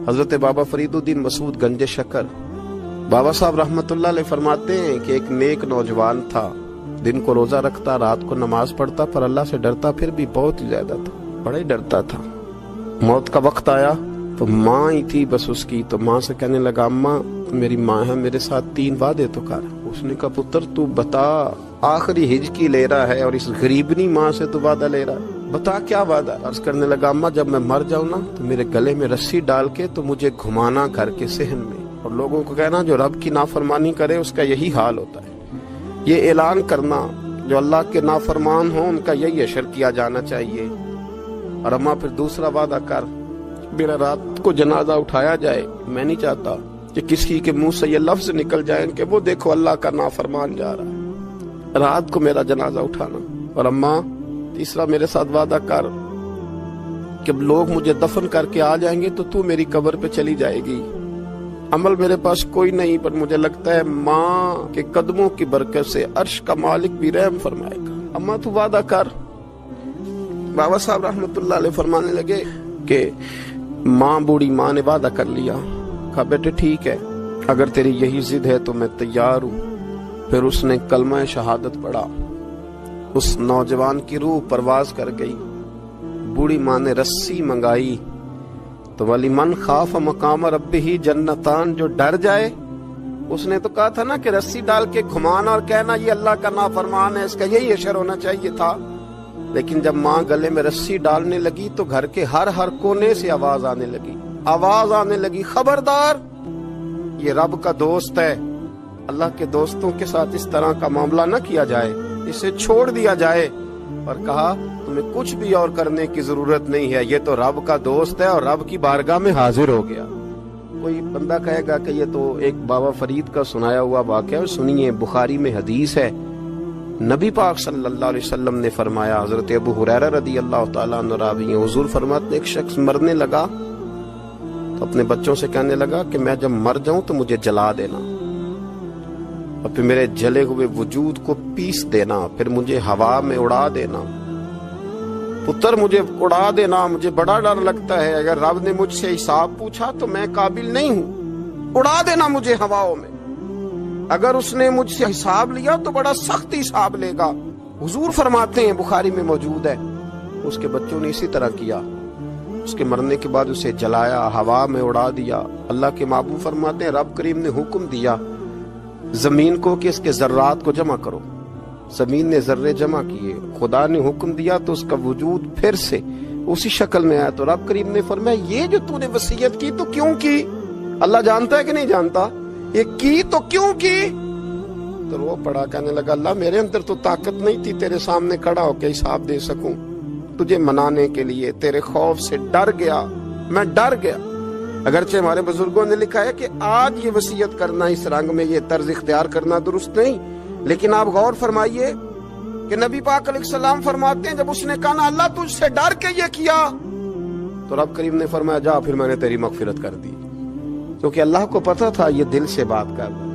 حضرت بابا فریدالدین مسعود گنج شکر بابا صاحب رحمتullah علیہ فرماتے ہیں کہ ایک نیک نوجوان تھا، دن کو روزہ رکھتا، رات کو نماز پڑھتا، پر اللہ سے ڈرتا پھر بھی بہت ہی زیادہ تھا، بڑا ہی ڈرتا تھا۔ موت کا وقت آیا تو ماں ہی تھی بس اس کی، تو ماں سے کہنے لگا اماں میری ماں ہے، میرے ساتھ 3 وعدے تو کر۔ اس نے کہا پتر تو بتا، آخری ہج کی لے رہا ہے اور اس غریبنی ماں سے تو وعدہ لے رہا ہے، بتا کیا وعدہ۔ عرض کرنے لگا اماں جب میں مر جاؤں نا تو میرے گلے میں رسی ڈال کے تو مجھے گھمانا گھر کے صحن میں، اور لوگوں کو کہنا جو رب کی نافرمانی کرے اس کا یہی حال ہوتا ہے۔ یہ اعلان کرنا جو اللہ کے نافرمان ہوں ان کا یہی اشر کیا جانا چاہیے۔ اور اماں پھر دوسرا وعدہ کر، میرا رات کو جنازہ اٹھایا جائے، میں نہیں چاہتا کہ کسی کے منہ سے یہ لفظ نکل جائیں کہ وہ دیکھو اللہ کا نافرمان جا رہا ہے، رات کو میرا جنازہ اٹھانا۔ اور اماں تیسرا میرے ساتھ وعدہ کر کہ لوگ مجھے دفن کر کے آ جائیں گے تو میری قبر پہ چلی جائے گی، عمل میرے پاس کوئی نہیں، پر مجھے لگتا ہے ماں کے قدموں کی برکت سے عرش کا مالک بھی رحم فرمائے گا، اماں تو وعدہ کر۔ بابا صاحب رحمتullah علیہ فرمانے لگے کہ بوڑھی ماں نے وعدہ کر لیا، کہا بیٹے ٹھیک ہے اگر تیری یہی ضد ہے تو میں تیار ہوں۔ پھر اس نے کلمہ شہادت پڑھا، اس نوجوان کی روح پرواز کر گئی۔ بوڑھی ماں نے رسی منگائی تو ولی من خاف مقام ربہ جنتان، جو ڈر جائے، اس نے تو کہا تھا نا کہ رسی ڈال کے گھمانا اور کہنا یہ اللہ کا نافرمان ہے، اس کا یہی اشر ہونا چاہیے تھا۔ لیکن جب ماں گلے میں رسی ڈالنے لگی تو گھر کے ہر کونے سے آواز آنے لگی، خبردار یہ رب کا دوست ہے، اللہ کے دوستوں کے ساتھ اس طرح کا معاملہ نہ کیا جائے، اسے چھوڑ دیا جائے۔ اور کہا تمہیں کچھ بھی اور کرنے کی ضرورت نہیں ہے، یہ تو رب کا دوست ہے اور رب کی بارگاہ میں حاضر ہو گیا۔ کوئی بندہ کہے گا کہ یہ تو ایک بابا فرید کا سنایا ہوا واقعہ ہے، سنیے بخاری میں حدیث ہے، نبی پاک صلی اللہ علیہ وسلم نے فرمایا، حضرت ابو ہریرہ رضی اللہ تعالیٰ عنہ راوی ہیں، حضور فرماتے ایک شخص مرنے لگا تو اپنے بچوں سے کہنے لگا کہ میں جب مر جاؤں تو مجھے جلا دینا، اور پھر میرے جلے ہوئے وجود کو پیس دینا، پھر مجھے ہوا میں اڑا دینا۔ پتر مجھے اڑا دینا، مجھے بڑا ڈر لگتا ہے، اگر رب نے مجھ سے حساب پوچھا تو میں قابل نہیں ہوں، اڑا دینا مجھے ہواؤں میں، اگر اس نے مجھ سے حساب لیا تو بڑا سخت حساب لے گا۔ حضور فرماتے ہیں بخاری میں موجود ہے، اس کے بچوں نے اسی طرح کیا، اس کے مرنے کے بعد اسے جلایا، ہوا میں اڑا دیا۔ اللہ کے محبوب فرماتے ہیں رب کریم نے حکم دیا زمین کو کہ اس کے ذرات کو جمع کرو، زمین نے ذرے جمع کیے، خدا نے حکم دیا تو اس کا وجود پھر سے اسی شکل میں آیا۔ تو رب کریم نے فرمایا یہ جو تو نے وصیت کی تو کیوں کی؟ اللہ جانتا ہے کہ نہیں جانتا؟ یہ کی تو کیوں کی؟ تو وہ پڑا کہنے لگا اللہ میرے اندر تو طاقت نہیں تھی تیرے سامنے کھڑا ہو کے حساب دے سکوں، تجھے منانے کے لیے تیرے خوف سے ڈر گیا، میں ڈر گیا۔ اگرچہ ہمارے بزرگوں نے لکھا ہے کہ آج یہ وصیت کرنا، اس رنگ میں یہ طرز اختیار کرنا درست نہیں، لیکن آپ غور فرمائیے کہ نبی پاک علیہ السلام فرماتے ہیں جب اس نے کہا نا اللہ تجھ سے ڈر کے یہ کیا، تو رب کریم نے فرمایا جا پھر میں نے تیری مغفرت کر دی، کیونکہ اللہ کو پتا تھا یہ دل سے بات کر رہا ہے۔